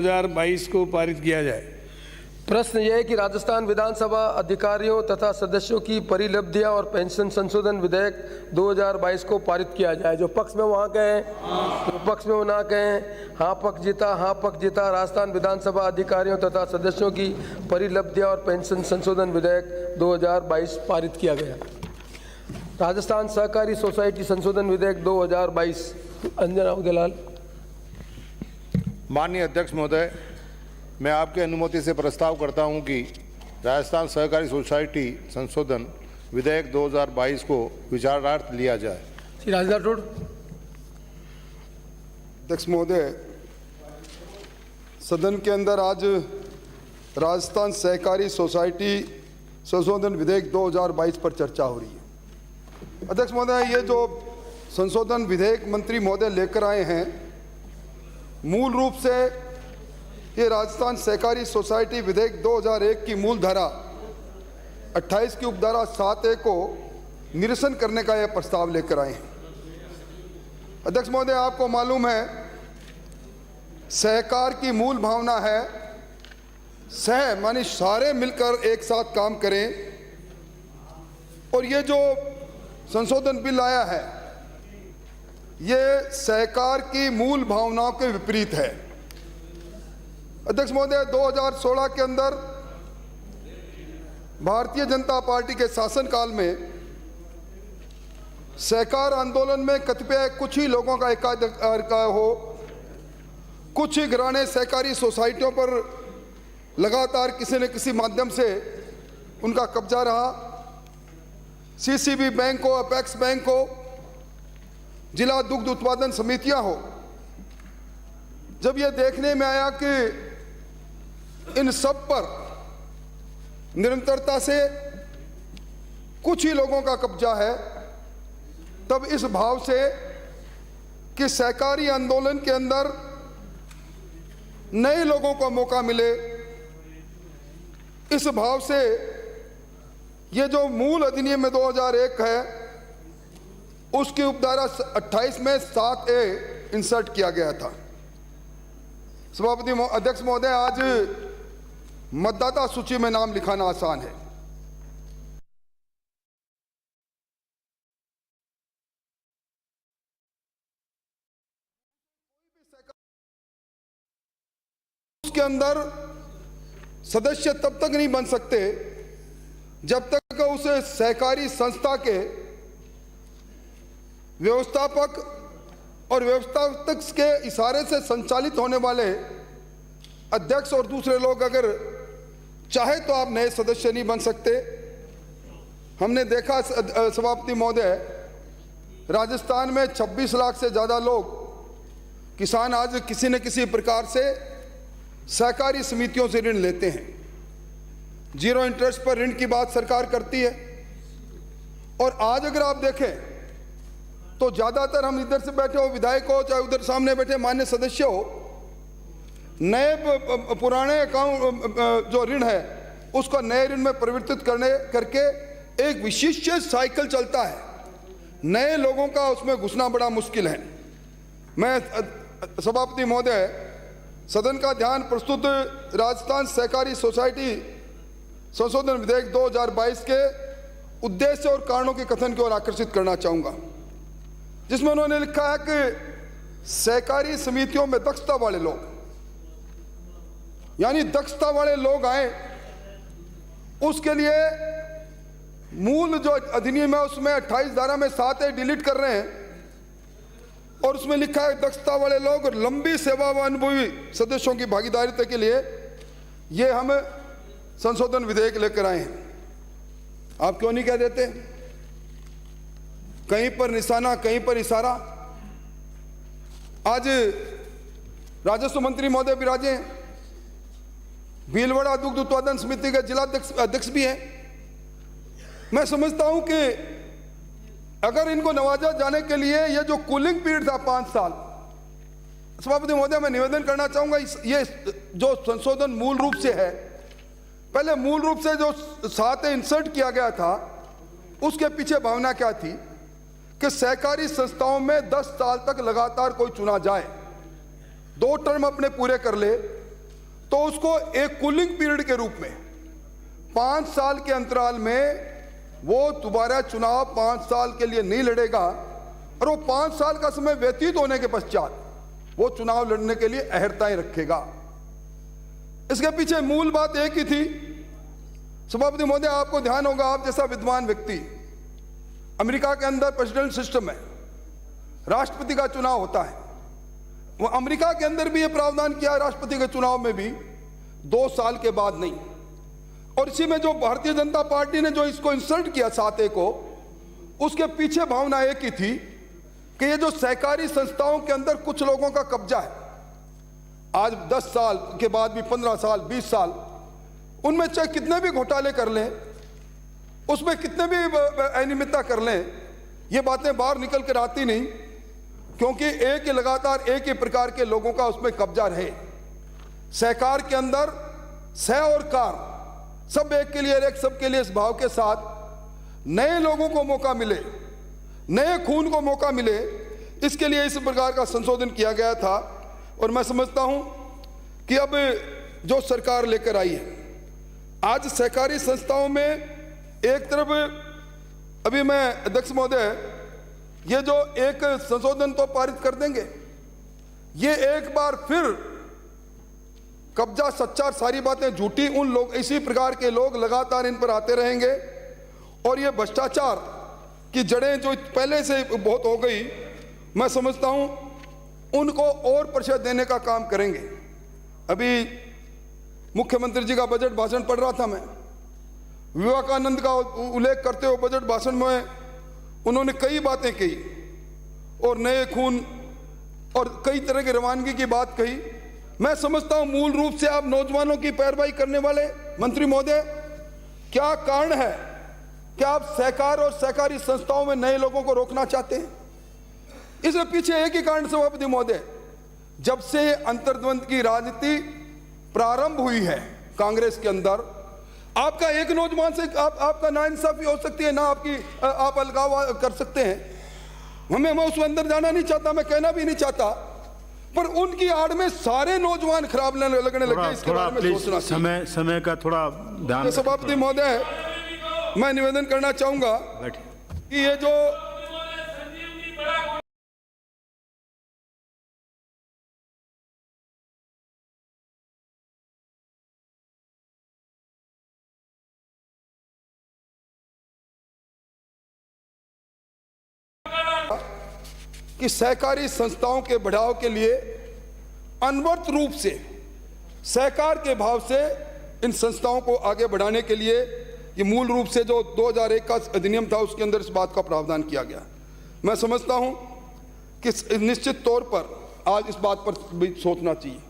2022 को पारित किया जाए। प्रश्न यह है कि राजस्थान विधानसभा अधिकारियों तथा सदस्यों की परिलब्धियां और पेंशन संशोधन विधेयक 2022 को पारित किया जाए। जो पक्ष में वहां कहें, जो पक्ष में वो ना कहें। हाँ पक्ष जीता, हाँ पक्ष जीता। राजस्थान विधानसभा अधिकारियों तथा सदस्यों की परिलब्धियां और पेंशन संशोधन विधेयक 2022 पारित किया गया। राजस्थान सहकारी सोसाइटी संशोधन विधेयक 2022। अंजना उदयलाल। माननीय अध्यक्ष महोदय, मैं आपकी अनुमति से प्रस्ताव करता हूं कि राजस्थान सहकारी सोसाइटी संशोधन विधेयक 2022 को विचारार्थ लिया जाए। श्री राजनाथ राठौड़। अध्यक्ष महोदय, सदन के अंदर आज राजस्थान सहकारी सोसाइटी संशोधन विधेयक 2022 पर चर्चा हो रही है। अध्यक्ष महोदय, ये जो संशोधन विधेयक मंत्री महोदय लेकर आए हैं, मूल रूप से ये राजस्थान सहकारी सोसाइटी विधेयक 2001 की मूल धारा 28 की उपधारा 7A को निरसन करने का यह प्रस्ताव लेकर आए हैं। अध्यक्ष महोदय, आपको मालूम है सहकार की मूल भावना है सह मानी सारे मिलकर एक साथ काम करें, और ये जो संशोधन बिल आया है ये सहकार की मूल भावनाओं के विपरीत है। अध्यक्ष महोदय, 2016 के अंदर भारतीय जनता पार्टी के शासनकाल में सहकार आंदोलन में कतिपय कुछ ही लोगों का एकाधिकार का हो, कुछ ही घराने सहकारी सोसाइटियों पर लगातार किसी न किसी माध्यम से उनका कब्जा रहा। सीसीबी बैंक हो, अपेक्स बैंक हो, जिला दुग्ध उत्पादन समितियां हो। जब यह देखने में आया कि इन सब पर निरंतरता से कुछ ही लोगों का कब्जा है, तब इस भाव से कि सहकारी आंदोलन के अंदर नए लोगों को मौका मिले, इस भाव से ये जो मूल अधिनियम में 2001 है उसकी उपधारा 28 में 7A इंसर्ट किया गया था। सभापति अध्यक्ष महोदय, आज मतदाता सूची में नाम लिखाना आसान है। उसके अंदर सदस्य तब तक नहीं बन सकते जब तक उस सहकारी संस्था के व्यवस्थापक और व्यवस्थापक के इशारे से संचालित होने वाले अध्यक्ष और दूसरे लोग अगर चाहे तो आप नए सदस्य नहीं बन सकते। हमने देखा सभापति महोदय, राजस्थान में 26 लाख से ज़्यादा लोग किसान आज किसी न किसी प्रकार से सहकारी समितियों से ऋण लेते हैं। जीरो इंटरेस्ट पर ऋण की बात सरकार करती है, और आज अगर आप देखें तो ज़्यादातर हम इधर से बैठे हो विधायक हो, चाहे उधर सामने बैठे मान्य सदस्य हो, नए पुराने अकाउंट जो ऋण है उसको नए ऋण में परिवर्तित करके एक विशिष्ट साइकिल चलता है। नए लोगों का उसमें घुसना बड़ा मुश्किल है। मैं सभापति महोदय, सदन का ध्यान प्रस्तुत राजस्थान सहकारी सोसाइटी संशोधन विधेयक 2022 के उद्देश्य और कारणों के कथन की ओर आकर्षित करना चाहूँगा, जिसमें उन्होंने लिखा है कि सहकारी समितियों में दक्षता वाले लोग, यानी दक्षता वाले लोग आए, उसके लिए मूल जो अधिनियम है उसमें 28 धारा में 7A डिलीट कर रहे हैं, और उसमें लिखा है दक्षता वाले लोग और लंबी सेवा व अनुभवी सदस्यों की भागीदारी के लिए ये हम संशोधन विधेयक लेकर आए हैं। आप क्यों नहीं कह देते? कहीं पर निशाना, कहीं पर इशारा। आज राजस्व मंत्री महोदय विराजे हैं, भीलवाड़ा दुग्ध उत्पादन समिति के जिला अध्यक्ष भी हैं। मैं समझता हूं कि अगर इनको नवाजा जाने के लिए ये जो कूलिंग पीरियड था 5 साल, सभापति महोदय मैं निवेदन करना चाहूंगा, ये जो संशोधन मूल रूप से है, पहले मूल रूप से जो 7A इंसर्ट किया गया था उसके पीछे भावना क्या थी कि सहकारी संस्थाओं में 10 साल तक लगातार कोई चुना जाए, 2 टर्म अपने पूरे कर ले, तो उसको एक कूलिंग पीरियड के रूप में 5 साल के अंतराल में वो दोबारा चुनाव 5 साल के लिए नहीं लड़ेगा और वो 5 साल का समय व्यतीत होने के पश्चात वो चुनाव लड़ने के लिए अहर्ताएं रखेगा। इसके पीछे मूल बात एक ही थी। सभापति महोदय, आपको ध्यान होगा, आप जैसा विद्वान व्यक्ति, अमेरिका के अंदर प्रेसिडेंट सिस्टम है, राष्ट्रपति का चुनाव होता है। वो अमेरिका के अंदर भी ये प्रावधान किया राष्ट्रपति के चुनाव में भी 2 साल के बाद नहीं। और इसी में जो भारतीय जनता पार्टी ने जो इसको इंसर्ट किया 7A को, उसके पीछे भावना एक ही थी कि ये जो सहकारी संस्थाओं के अंदर कुछ लोगों का कब्जा है, आज 10 साल के बाद भी 15 साल 20 साल, उनमें चाहे कितने भी घोटाले कर लें, उसमें कितने भी अनियमितता कर लें, ये बातें बाहर निकल कर आती नहीं, क्योंकि एक ही लगातार एक ही प्रकार के लोगों का उसमें कब्जा रहे। सहकार के अंदर सह और कार सब एक के लिए एक सबके लिए इस भाव के साथ नए लोगों को मौका मिले, नए खून को मौका मिले, इसके लिए इस प्रकार का संशोधन किया गया था। और मैं समझता हूं कि अब जो सरकार लेकर आई है, आज सहकारी संस्थाओं में एक तरफ, अभी मैं अध्यक्ष महोदय, ये जो एक संशोधन तो पारित कर देंगे, ये एक बार फिर कब्जा सच्चा सारी बातें झूठी, उन लोग इसी प्रकार के लोग लगातार इन पर आते रहेंगे और ये भ्रष्टाचार की जड़ें जो पहले से बहुत हो गई, मैं समझता हूं उनको और प्रतिशत देने का काम करेंगे। अभी मुख्यमंत्री जी का बजट भाषण पढ़ रहा था मैं, विवेकानंद का उल्लेख करते हुए बजट भाषण में उन्होंने कई बातें कही और नए खून और कई तरह की रवानगी की बात कही। मैं समझता हूं मूल रूप से आप नौजवानों की पैरवाई करने वाले मंत्री महोदय, क्या कारण है कि आप सहकार और सहकारी संस्थाओं में नए लोगों को रोकना चाहते हैं? इसके पीछे एक ही कारण सभापति महोदय, जब से अंतर्द्वंद की राजनीति प्रारंभ हुई है कांग्रेस के अंदर, आपका एक नौजवान से आपका नाइंसाफी हो सकती है ना, आप अलगाव कर सकते हैं। मैं उस अंदर जाना नहीं चाहता, मैं कहना भी नहीं चाहता, पर उनकी आड़ में सारे नौजवान खराब लगने लगे। इसके बारे में सोचना समय का थोड़ा ध्यान। सभापति महोदय, मैं निवेदन करना चाहूंगा कि ये जो कि सहकारी संस्थाओं के बढ़ाव के लिए अनवरत रूप से सहकार के भाव से इन संस्थाओं को आगे बढ़ाने के लिए ये मूल रूप से जो 2001 का अधिनियम था उसके अंदर इस बात का प्रावधान किया गया। मैं समझता हूं कि निश्चित तौर पर आज इस बात पर भी सोचना चाहिए।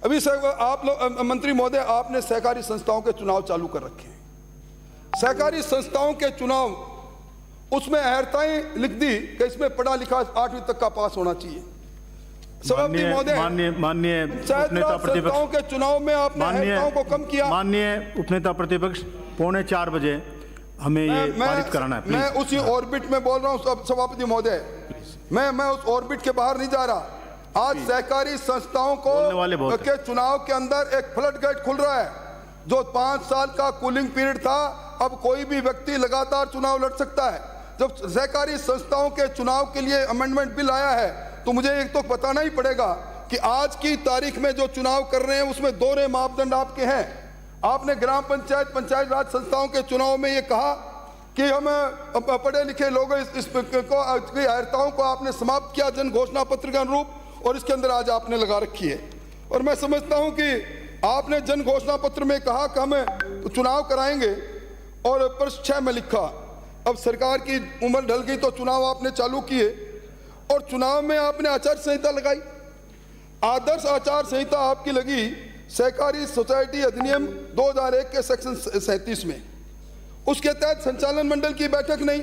अभी आप लोग मंत्री महोदय, आपने सहकारी संस्थाओं के चुनाव चालू कर रखे हैं। सहकारी संस्थाओं के चुनाव, उसमें अहर्ताएं लिख दी कि इसमें पढ़ा लिखा 8वीं तक का पास होना चाहिए। सभापति महोदय, माननीय उपनेता संस्थाओं के चुनाव में आपने अहर्ताओं को कम किया। माननीय उपनेता प्रतिपक्ष, 3:45 बजे हमें ये पारित कराना है। मैं उसी ऑर्बिट में बोल रहा हूं सभापति महोदय, मैं उस ऑर्बिट के बाहर नहीं जा रहा। आज सहकारी संस्थाओं को के चुनाव के अंदर एक फ्लड गेट खुल रहा है। जो 5 साल का कूलिंग पीरियड था, अब कोई भी व्यक्ति लगातार चुनाव लड़ सकता है। जब सहकारी संस्थाओं के चुनाव के लिए अमेंडमेंट बिल आया है, तो मुझे एक तो बताना ही पड़ेगा कि आज की तारीख में जो चुनाव कर रहे हैं उसमें दोहरे मापदंड आपके हैं। आपने ग्राम पंचायत, पंचायत राज संस्थाओं के चुनाव में ये कहा कि हम पढ़े लिखे लोग इस अहर्ताओं को आपने समाप्त किया जन घोषणा पत्र के अनुरूप, और इसके अंदर आज आपने लगा रखी है। और मैं समझता हूं कि आपने जन घोषणा पत्र में कहा कि हम चुनाव कराएंगे, और पृष्ठ 6 में लिखा अब सरकार की उम्र ढल गई तो चुनाव आपने चालू किए, और चुनाव में आपने आचार संहिता लगाई। आदर्श आचार संहिता आपकी लगी सहकारी सोसाइटी अधिनियम 2001 के सेक्शन 37 में। उसके तहत संचालन मंडल की बैठक नहीं,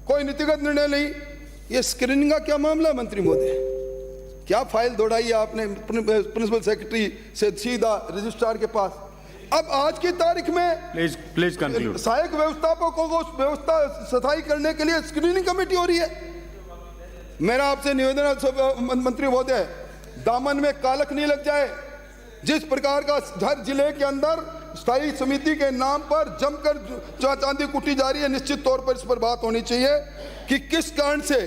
कोई नीतिगत निर्णय नहीं। ये स्क्रीनिंग का क्या मामला मंत्री महोदय? क्या फाइल दौड़ाई आपने प्रिंसिपल सेक्रेटरी से सीधा रजिस्ट्रार के पास? अब आज की तारीख में प्लीज कंक्लूड। सहायक व्यवस्थापकों को व्यवस्था स्थायी करने के लिए स्क्रीनिंग कमेटी हो रही है। मेरा आपसे निवेदन है मंत्री महोदय, दामन में कालक नहीं लग जाए। जिस प्रकार का हर जिले के अंदर स्थायी समिति के नाम पर जमकर चांदी कुटी जा रही है, निश्चित तौर पर इस पर बात होनी चाहिए कि किस कारण से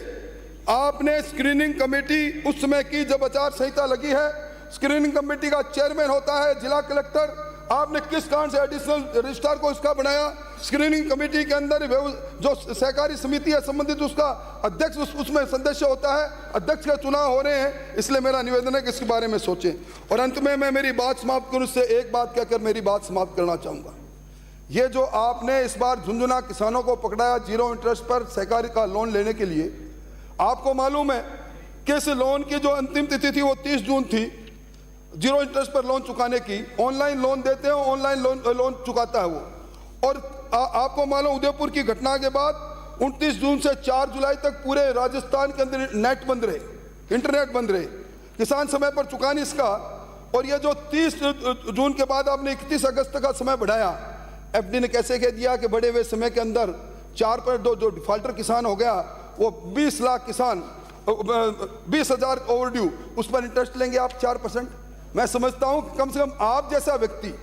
आपने स्क्रीनिंग कमेटी उस समय की जब आचार संहिता लगी है, स्क्रीनिंग कमेटी का चेयरमैन होता है जिला कलेक्टर, आपने किस कारण से एडिशनल रजिस्ट्रार को इसका बनाया। स्क्रीनिंग कमेटी के अंदर जो सहकारी समिति है संबंधित उसका अध्यक्ष उसमें सदस्य होता है, अध्यक्ष का चुनाव हो रहे हैं। इसलिए मेरा निवेदन है कि इसके बारे में सोचें। और अंत में मैं मेरी बात समाप्त करूं, उससे एक बात कहकर मेरी बात समाप्त करना चाहूँगा। ये जो आपने इस बार झुंझुनू किसानों को पकड़ाया 0 इंटरेस्ट पर सहकारी का लोन लेने के लिए, आपको मालूम है कि इस लोन की जो अंतिम तिथि थी वो 30 जून थी 0 इंटरेस्ट पर लोन चुकाने की। ऑनलाइन लोन देते हैं, ऑनलाइन लोन चुकाता है वो। और आपको मालूम उदयपुर की घटना के बाद 29 जून से 4 जुलाई तक पूरे राजस्थान के अंदर नेट बंद रहे, इंटरनेट बंद रहे, किसान समय पर चुका नहीं इसका। और ये जो 30 जून के बाद आपने 31 अगस्त का समय बढ़ाया, एफडी ने कैसे कह दिया कि बढ़े हुए समय के अंदर 4 पर जो डिफॉल्टर किसान हो गया वो 20 लाख किसान 20,000 ओवरड्यू, उस पर इंटरेस्ट लेंगे आप 4%। मैं समझता हूं कि कम से कम आप जैसा व्यक्ति,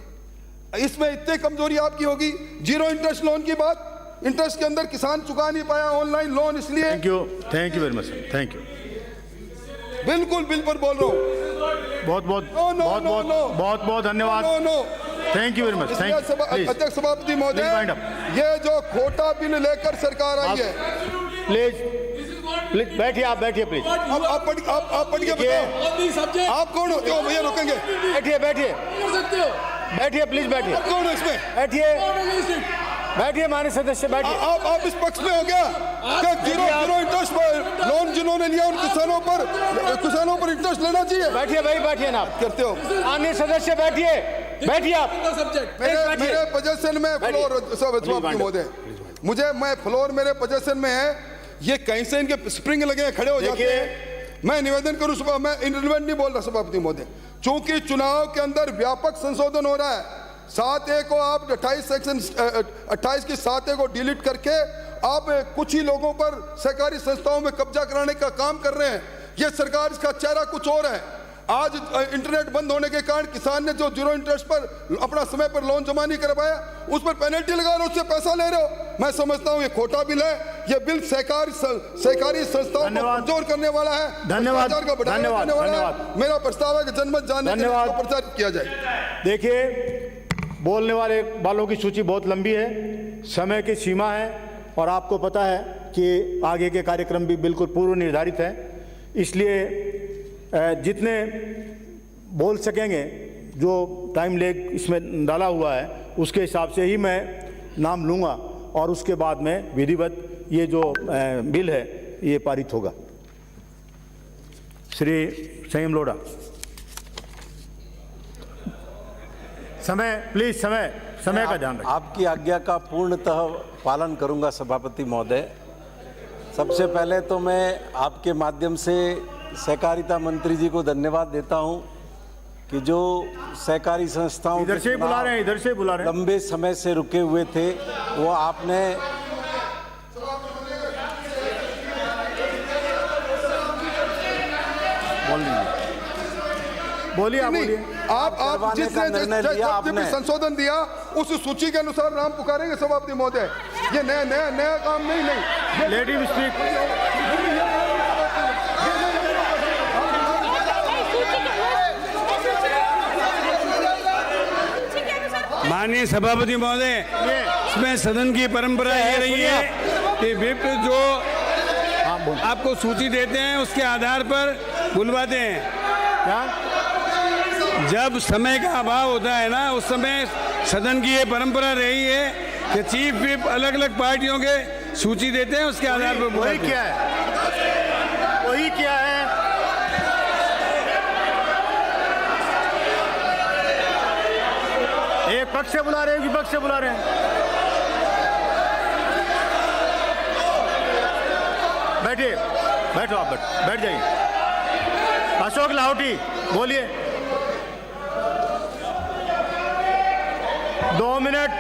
इसमें इतनी कमजोरी आपकी होगी। 0 इंटरेस्ट लोन की बात, इंटरेस्ट के अंदर किसान चुका नहीं पाया ऑनलाइन लोन, इसलिए thank you very much, thank you. बिल्कुल बिल पर बोल रहा हूं। बहुत धन्यवाद। Thank you very much. अध्यक्ष सभापति महोदय, ये जो खोटा बिल लेकर सरकार आई है, प्लीज बैठिए, आप बैठिए प्लीज। आप पढ़ के बताओ आप कौन हो जो भैया रोकेंगे। बैठिए प्लीज, बैठिए। आप कौन हो इसमें? बैठिए माननीय सदस्य, बैठिए। आप इस पक्ष में हो गया कि 0 इंटरेस्ट पर लोन जिन्होंने लिया उन किसानों पर इंटरेस्ट लेना चाहिए। बैठिए भाई, बैठिए ना, आप करते हो। माननीय सदस्य बैठिए आप। मेरे पोजीशन में फ्लोर महोदय, मैं फ्लोर मेरे पोजीशन में है, ये कहीं से इनके स्प्रिंग लगे हैं, खड़े हो जाते हैं। मैं निवेदन करूं, सुबह मैं इंटरवेंट नहीं बोल रहा सभापति महोदय, चूंकि चुनाव के अंदर व्यापक संशोधन हो रहा है। 7A को आप 28 की 7A को डिलीट करके आप कुछ ही लोगों पर सहकारी संस्थाओं में कब्जा कराने का काम कर रहे हैं। ये सरकार, इसका चेहरा कुछ और है। आज इंटरनेट बंद होने के कारण किसान ने जो 0 इंटरेस्ट पर अपना समय पर लोन जमा नहीं कर पाया, उस पर पेनल्टी लगा रहे हो, उससे पैसा ले रहे हो। मैं समझता हूं ये खोटा बिल है। ये बिल सहकारी संस्थाओं को कमजोर करने वाला है, धन्यवाद। मेरा प्रस्ताव है कि जनमत जानने के लिए प्रचारित किया जाए। देखिए, बोलने वालों की सूची बहुत लंबी है, समय की सीमा है, और आपको पता है कि आगे के कार्यक्रम भी बिल्कुल पूर्व निर्धारित है। इसलिए जितने बोल सकेंगे, जो टाइम लेग इसमें डाला हुआ है उसके हिसाब से ही मैं नाम लूँगा, और उसके बाद में विधिवत ये जो बिल है ये पारित होगा। श्री संयम लोढ़ा, समय प्लीज, समय का ध्यान रखें। आपकी आज्ञा का पूर्णतः पालन करूंगा सभापति महोदय। सबसे पहले तो मैं आपके माध्यम से सहकारिता मंत्री जी को धन्यवाद देता हूं कि जो सहकारी संस्थाओं इधर से बुला रहे हैं लंबे समय से रुके हुए थे, वो आपने बोलिए। आप जिसने संशोधन दिया उस सूची के अनुसार नाम पुकारेंगे सभापति महोदय। ये नया काम नहीं। Lady speak. माननीय सभापति महोदय, इसमें सदन की परंपरा ये रही है कि विप जो आपको सूची देते हैं उसके आधार पर बुलवाते हैं। क्या? जब समय का अभाव होता है ना, उस समय सदन की ये परंपरा रही है कि चीफ विप अलग अलग पार्टियों के सूची देते हैं, उसके आधार पर वही क्या है एक पक्ष से बुला रहे हैं, विपक्ष से बुला रहे हैं। बैठो, आप बैठ जाइए। अशोक लाहौटी, बोलिए। 2 मिनट।